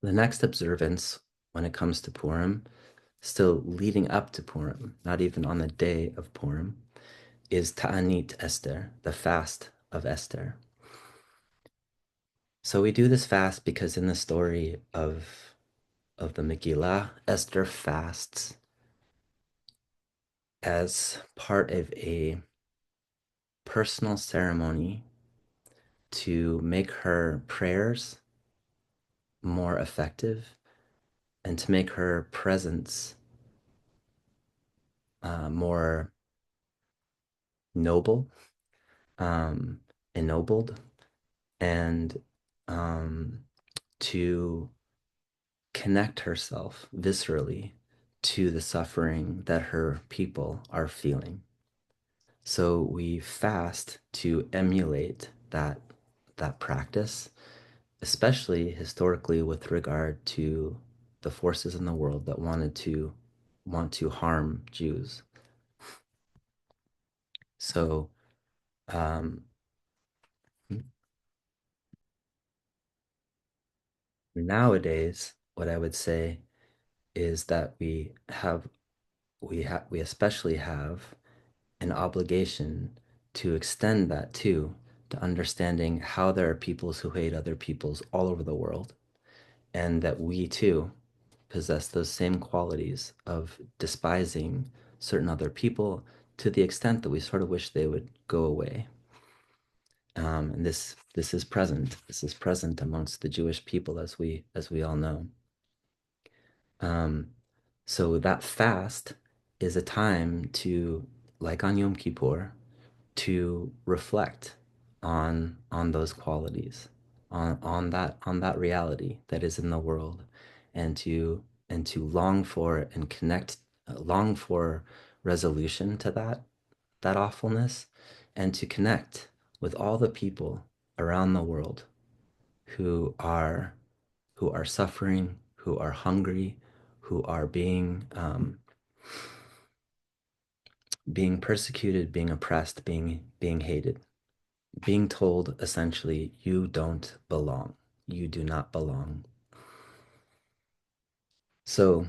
The next observance when it comes to Purim, still leading up to Purim, not even on the day of Purim, is Ta'anit Esther, the fast of Esther. So we do this fast because in the story of the Megillah, Esther fasts as part of a personal ceremony to make her prayers more effective and to make her presence more noble, um, ennobled, and um, to connect herself viscerally to the suffering that her people are feeling. So we fast to emulate that practice, especially historically with regard to the forces in the world that want to harm Jews. So um, nowadays, what I would say is that we especially have an obligation to extend that too to understanding how there are peoples who hate other peoples all over the world, and that we too possess those same qualities of despising certain other people to the extent that we sort of wish they would go away. And this is present. This is present amongst the Jewish people, as we all know. Um, so that fast is a time to, like on Yom Kippur, to reflect on those qualities, on that reality that is in the world, and to long for and connect, long for resolution to that awfulness, and to connect with all the people around the world who are who are suffering, who are hungry, who are being persecuted, being oppressed, being hated, being told essentially, you don't belong, you do not belong. So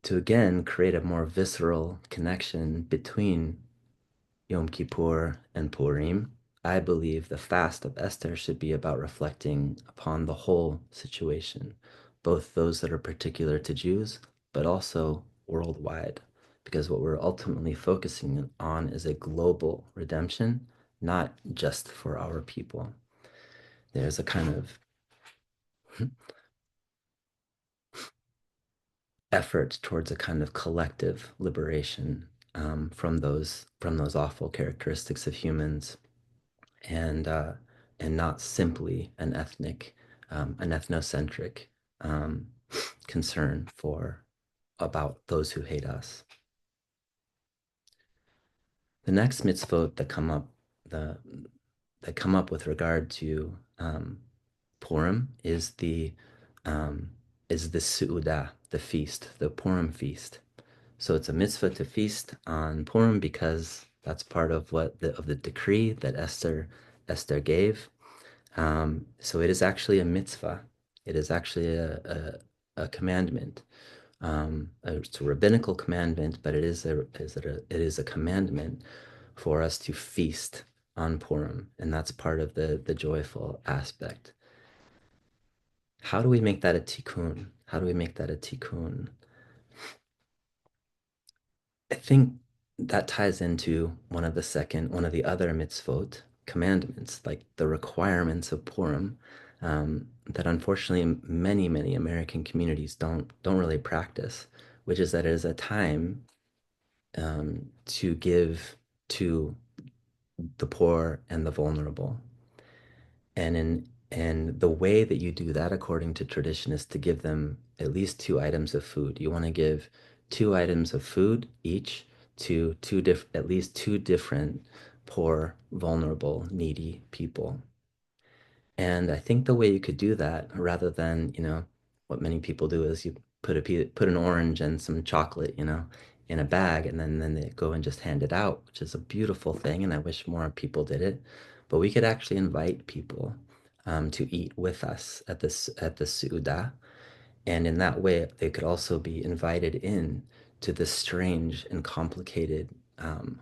to again create a more visceral connection between Yom Kippur and Purim, I believe the fast of Esther should be about reflecting upon the whole situation, both those that are particular to Jews, but also worldwide. Because what we're ultimately focusing on is a global redemption, not just for our people. There's a kind of effort towards a kind of collective liberation from those awful characteristics of humans, and not simply an ethnocentric um, concern for about those who hate us. The next mitzvot the that come up with regard to Purim um, is the Su'udah, the feast, the Purim feast. So it's a mitzvah to feast on Purim because that's part of of the decree that Esther gave. So it is actually a mitzvah. It is actually a commandment. It's a rabbinical commandment, but it is a commandment for us to feast on Purim, and that's part of the joyful aspect. How do we make that a tikkun? How do we make that a tikkun? I think that ties into one of the other mitzvot, commandments, like the requirements of Purim, that unfortunately many American communities don't really practice, which is that it is a time to give to the poor and the vulnerable. And the way that you do that, according to tradition, is to give them at least two items of food. You want to give two items of food each to at least two different poor, vulnerable, needy people. And I think the way you could do that, rather than, what many people do is you put an orange and some chocolate, in a bag, and then they go and just hand it out, which is a beautiful thing, and I wish more people did it. But we could actually invite people to eat with us at the Su'udah. And in that way, they could also be invited in to this strange and complicated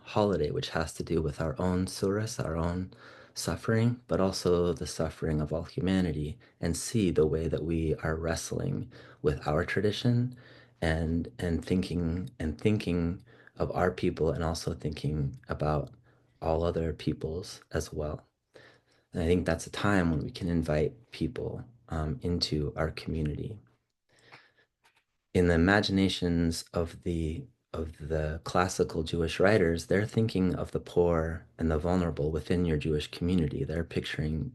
holiday, which has to do with our own surahs, our own suffering, but also the suffering of all humanity, and see the way that we are wrestling with our tradition and thinking of our people, and also thinking about all other peoples as well. And I think that's a time when we can invite people into our community. In the imaginations of the classical Jewish writers, they're thinking of the poor and the vulnerable within your Jewish community. They're picturing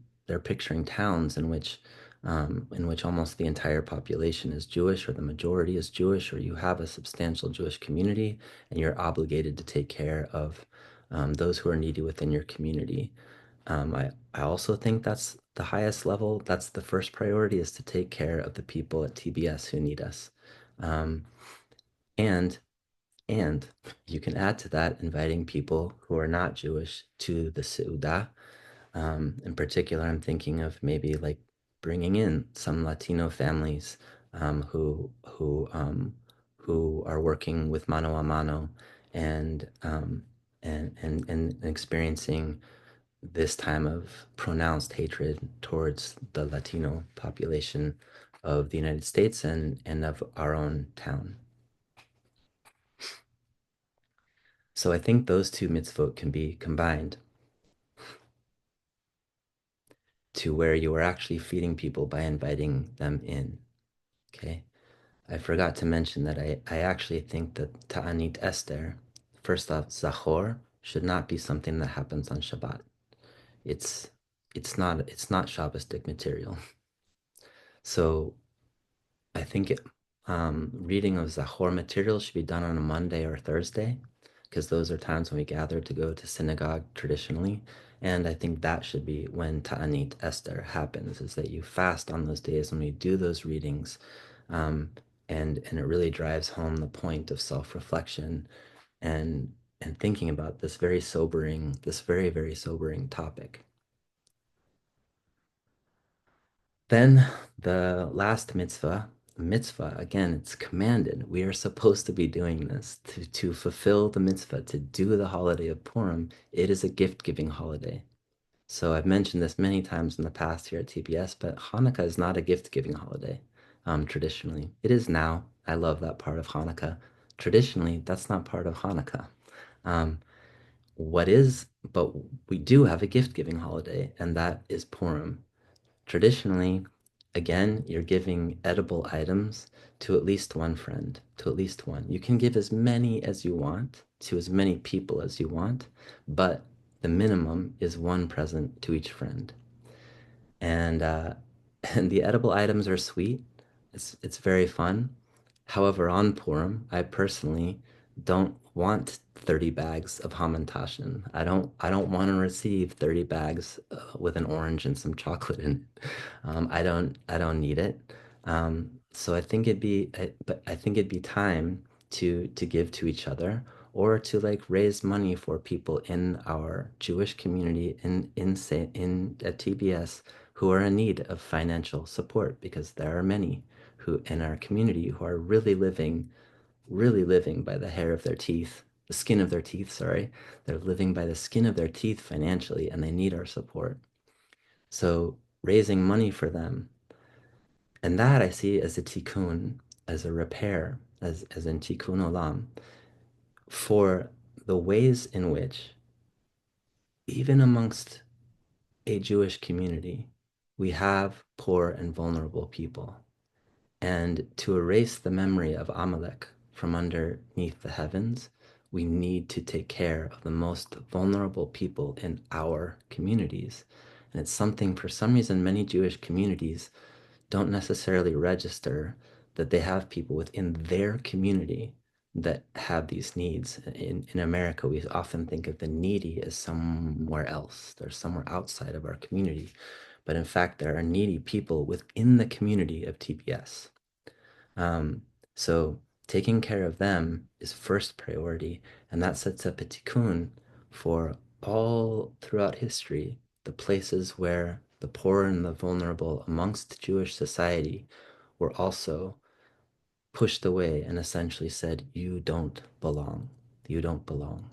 towns in which almost the entire population is Jewish, or the majority is Jewish, or you have a substantial Jewish community, and you're obligated to take care of those who are needy within your community. I also think that's the highest level. That's the first priority, is to take care of the people at TBS who need us. Um, and and you can add to that inviting people who are not Jewish to the Seudah. In particular, I'm thinking of maybe like bringing in some Latino families who are working with mano a mano and and experiencing this time of pronounced hatred towards the Latino population of the United States and of our own town. So I think those two mitzvot can be combined to where you are actually feeding people by inviting them in. Okay. I forgot to mention that I actually think that Ta'anit Esther, first off, Zachor should not be something that happens on Shabbat. It's it's not Shabbostic material. So I think reading of Zachor material should be done on a Monday or Thursday, because those are times when we gather to go to synagogue traditionally. And I think that should be when Ta'anit Esther happens, is that you fast on those days when we do those readings. Um, and it really drives home the point of self-reflection and thinking about this very, very sobering topic. Then the last mitzvah, again, it's commanded. We are supposed to be doing this to fulfill the mitzvah, to do the holiday of Purim. It is a gift-giving holiday. So I've mentioned this many times in the past here at TBS, but Hanukkah is not a gift-giving holiday, traditionally. It is now. I love that part of Hanukkah. Traditionally, that's not part of Hanukkah. Um, but we do have a gift-giving holiday, and that is Purim. Traditionally, again, you're giving edible items to at least one friend, to at least one. You can give as many as you want to as many people as you want, but the minimum is one present to each friend. And and the edible items are sweet. It's very fun. However, on Purim, I personally don't want 30 bags of hamantashen. I don't want to receive 30 bags with an orange and some chocolate in it. I don't need it. So I think it'd be time to give to each other, or to like raise money for people in our Jewish community in at TBS who are in need of financial support, because there are many who in our community who are really living by the hair of their teeth, the skin of their teeth, sorry. They're living by the skin of their teeth financially, and they need our support. So raising money for them, and that I see as a tikkun, as a repair, as in tikkun olam, for the ways in which, even amongst a Jewish community, we have poor and vulnerable people. And to erase the memory of Amalek from underneath the heavens, we need to take care of the most vulnerable people in our communities. And it's something, for some reason, many Jewish communities don't necessarily register that they have people within their community that have these needs. In America, we often think of the needy as somewhere else. They're somewhere outside of our community. But in fact, there are needy people within the community of TPS. Um, so taking care of them is first priority, and that sets up a tikkun for all throughout history, the places where The poor and the vulnerable amongst Jewish society were also pushed away and essentially said, you don't belong. You don't belong.